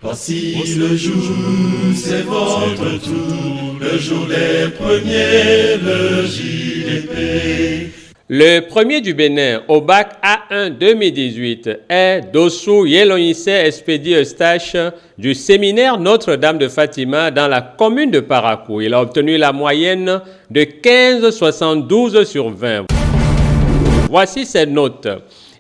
Voici le jour, c'est votre tour, le jour des premiers, le JDP. Le premier du Bénin au bac A1 2018 est Dossou Yelonissé Expédie Eustache du séminaire Notre-Dame de Fatima dans la commune de Parakou. Il a obtenu la moyenne de 15,72 sur 20. Voici ses notes.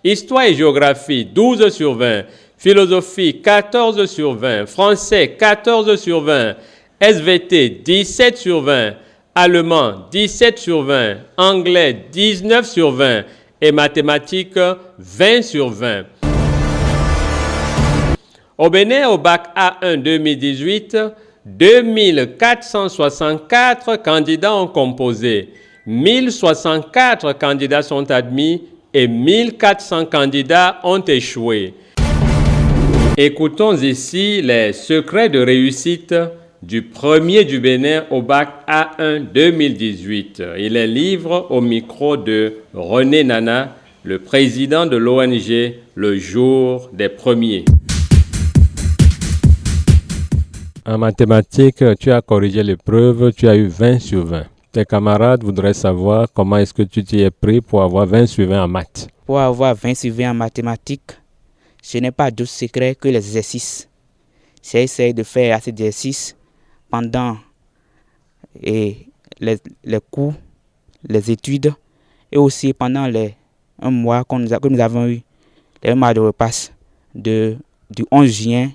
Histoire et géographie 12 sur 20. Philosophie 14 sur 20. Français 14 sur 20. SVT 17 sur 20. Allemand 17 sur 20, anglais 19 sur 20 et mathématiques 20 sur 20. Au Bénin, au bac A1 2018, 2464 candidats ont composé, 1064 candidats sont admis et 1400 candidats ont échoué. Écoutons ici les secrets de réussite du premier du Bénin au bac A1 2018. Il est libre au micro de René Nana, le président de l'ONG Le Jour des Premiers. En mathématiques, tu as corrigé l'épreuve, tu as eu 20 sur 20. Tes camarades voudraient savoir comment est-ce que tu t'y es pris pour avoir 20 sur 20 en maths. Pour avoir 20 sur 20 en mathématiques, je n'ai pas d'autre secret que les exercices. J'ai essayé de faire assez d'exercices pendant les cours, les études et aussi pendant un mois que nous avons eu, les mois de repasse du 11 juin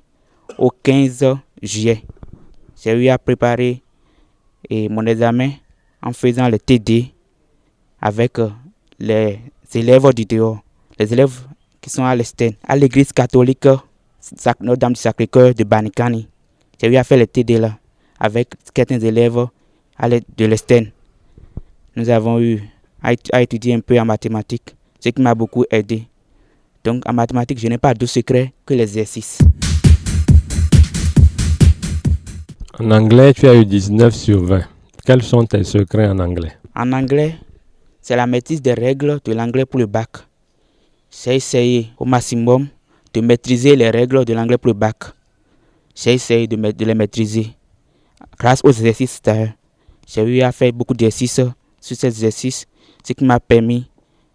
au 15 juillet. J'ai eu à préparer mon examen en faisant le TD avec les élèves du dehors, les élèves qui sont à l'Estène, à l'église catholique Notre-Dame du Sacré-Cœur de Banikani. J'ai eu à faire le TD là avec certains élèves de l'Estène. Nous avons eu à étudier un peu en mathématiques, ce qui m'a beaucoup aidé. Donc en mathématiques, je n'ai pas d'autre secret que l'exercice. En anglais, tu as eu 19 sur 20. Quels sont tes secrets en anglais? En anglais, c'est la maîtrise des règles de l'anglais pour le bac. J'ai essayé au maximum de maîtriser les règles de l'anglais pour le bac. J'ai essayé de les maîtriser. Grâce aux exercices, j'ai eu à faire beaucoup d'exercices sur ces exercices, ce qui m'a permis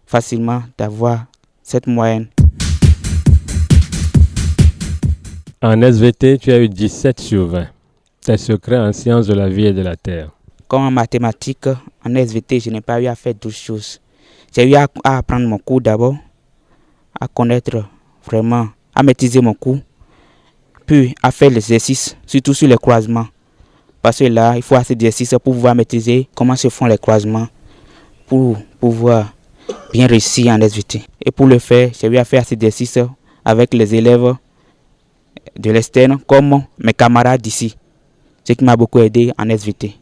facilement d'avoir cette moyenne. En SVT, tu as eu 17 sur 20. Tes secrets en sciences de la vie et de la terre. Comme en mathématiques, en SVT, je n'ai pas eu à faire d'autres choses. J'ai eu à apprendre mon cours d'abord, à connaître vraiment, à maîtriser mon cours, puis à faire l'exercice, surtout sur les croisements. Parce que là, il faut assez d'exercices pour pouvoir maîtriser comment se font les croisements, pour pouvoir bien réussir en SVT. Et pour le faire, j'ai eu à faire assez d'exercices avec les élèves de l'externe, comme mes camarades d'ici, ce qui m'a beaucoup aidé en SVT.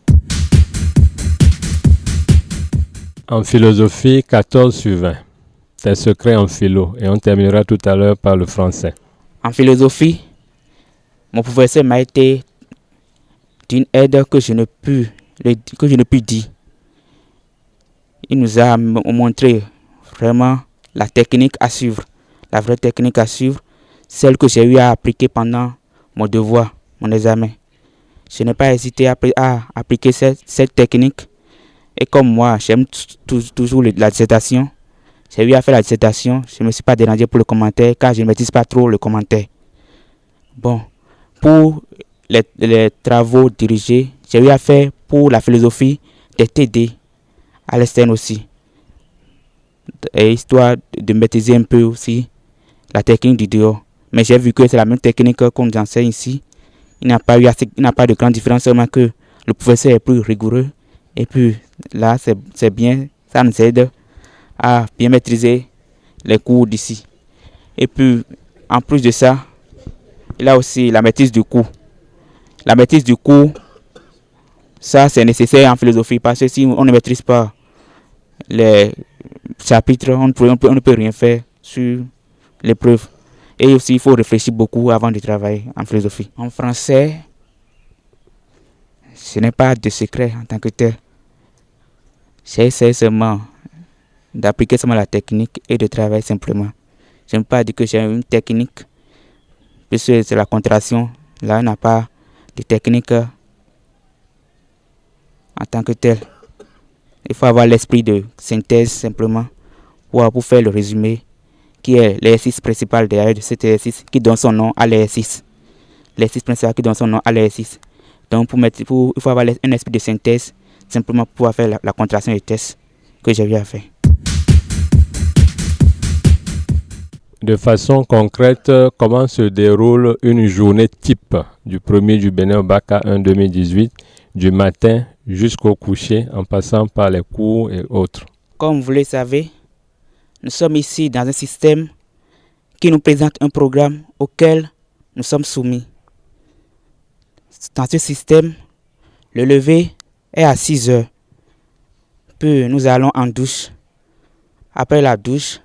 En philosophie, 14 sur 20. Tes secrets en philo, et on terminera tout à l'heure par le français. En philosophie, mon professeur m'a été d'une aide que je ne puis dire. Il nous a montré vraiment la technique à suivre, la vraie technique à suivre, celle que j'ai eu à appliquer pendant mon devoir, mon examen. Je n'ai pas hésité à appliquer cette technique. Et comme moi, j'aime toujours la dissertation, j'ai eu à faire la dissertation. Je ne me suis pas dérangé pour le commentaire car je ne maîtrise pas trop le commentaire. Bon, pour les travaux dirigés, j'ai eu à faire pour la philosophie des TD à l'externe aussi. Et histoire de maîtriser un peu aussi la technique du dehors. Mais j'ai vu que c'est la même technique qu'on nous enseigne ici. Il n'y a pas de grande différence, seulement que le professeur est plus rigoureux. Et puis là, c'est bien, ça nous aide à bien maîtriser les cours d'ici. Et puis, en plus de ça, il y a aussi la maîtrise du cours. La maîtrise du cours, ça c'est nécessaire en philosophie parce que si on ne maîtrise pas les chapitres, on ne peut rien faire sur l'épreuve. Et aussi, il faut réfléchir beaucoup avant de travailler en philosophie. En français, ce n'est pas de secret en tant que tel. J'ai essayé seulement d'appliquer seulement la technique et de travailler simplement. Je n'aime pas dire que j'ai une technique, puisque c'est la contraction Là, on n'a pas de technique en tant que tel. Il faut avoir l'esprit de synthèse simplement pour faire le résumé, qui est l'exercice principal derrière de cet exercice qui donne son nom à l'exercice. L'exercice principal qui donne son nom à l'exercice. Donc il faut avoir un esprit de synthèse simplement pour pouvoir faire la contraction des tests que j'ai eu à faire. De façon concrète, comment se déroule une journée type du premier du Bénin au bac A1 2018, du matin jusqu'au coucher, en passant par les cours et autres? Comme vous le savez, nous sommes ici dans un système qui nous présente un programme auquel nous sommes soumis. Dans ce système, le lever est à 6 heures. Puis nous allons en douche. Après la douche,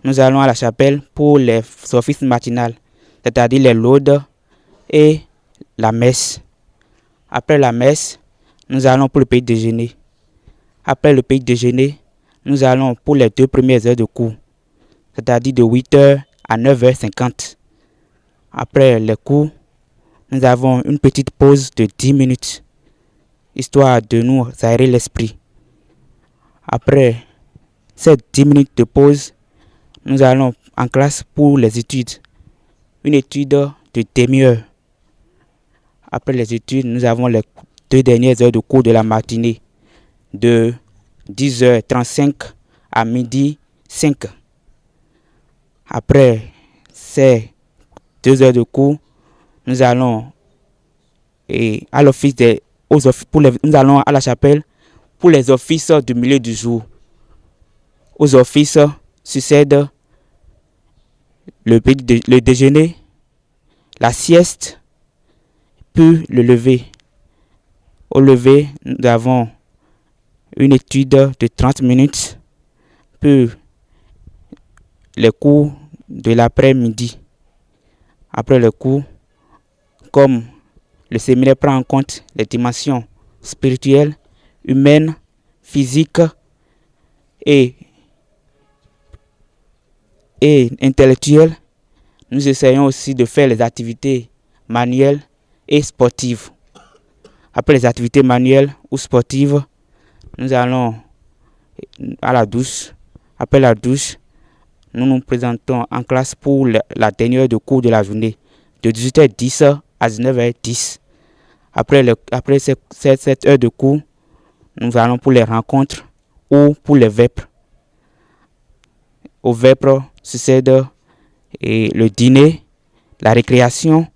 nous allons à la chapelle pour les offices matinales, c'est-à-dire les laudes et la messe. Après la messe, nous allons pour le petit déjeuner. Après le petit déjeuner, nous allons pour les 2 premières heures de cours, c'est-à-dire de 8h à 9h50. Après les cours, nous avons une petite pause de 10 minutes, histoire de nous aérer l'esprit. Après ces 10 minutes de pause, nous allons en classe pour les études, une étude de demi-heure. Après les études, nous avons les 2 dernières heures de cours de la matinée, de 10h35 à midi 5. Après ces 2 heures de cours, nous allons à l'office nous allons à la chapelle pour les offices du milieu du jour. Aux offices succèdent le déjeuner, la sieste, puis le lever. Au lever, nous avons une étude de 30 minutes, puis les cours de l'après-midi. Après le cours, comme le séminaire prend en compte les dimensions spirituelles, humaines, physiques et intellectuelles, nous essayons aussi de faire les activités manuelles et sportives. Après les activités manuelles ou sportives, nous allons à la douche. Après la douche, nous nous présentons en classe pour la dernière heure de cours de la journée, de 18h10 à 19h10. Après cette heure de cours, nous allons pour les rencontres ou pour les vêpres. Aux vêpres succède le dîner, la récréation,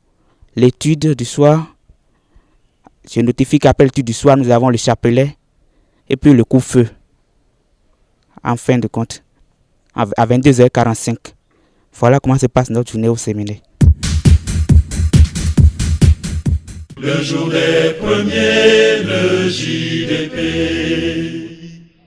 l'étude du soir. Je notifie qu'après l'étude du soir, nous avons le chapelet et puis le coup-feu. En fin de compte, à 22h45. Voilà comment se passe notre journée au séminaire. Le jour des premiers, le JDP.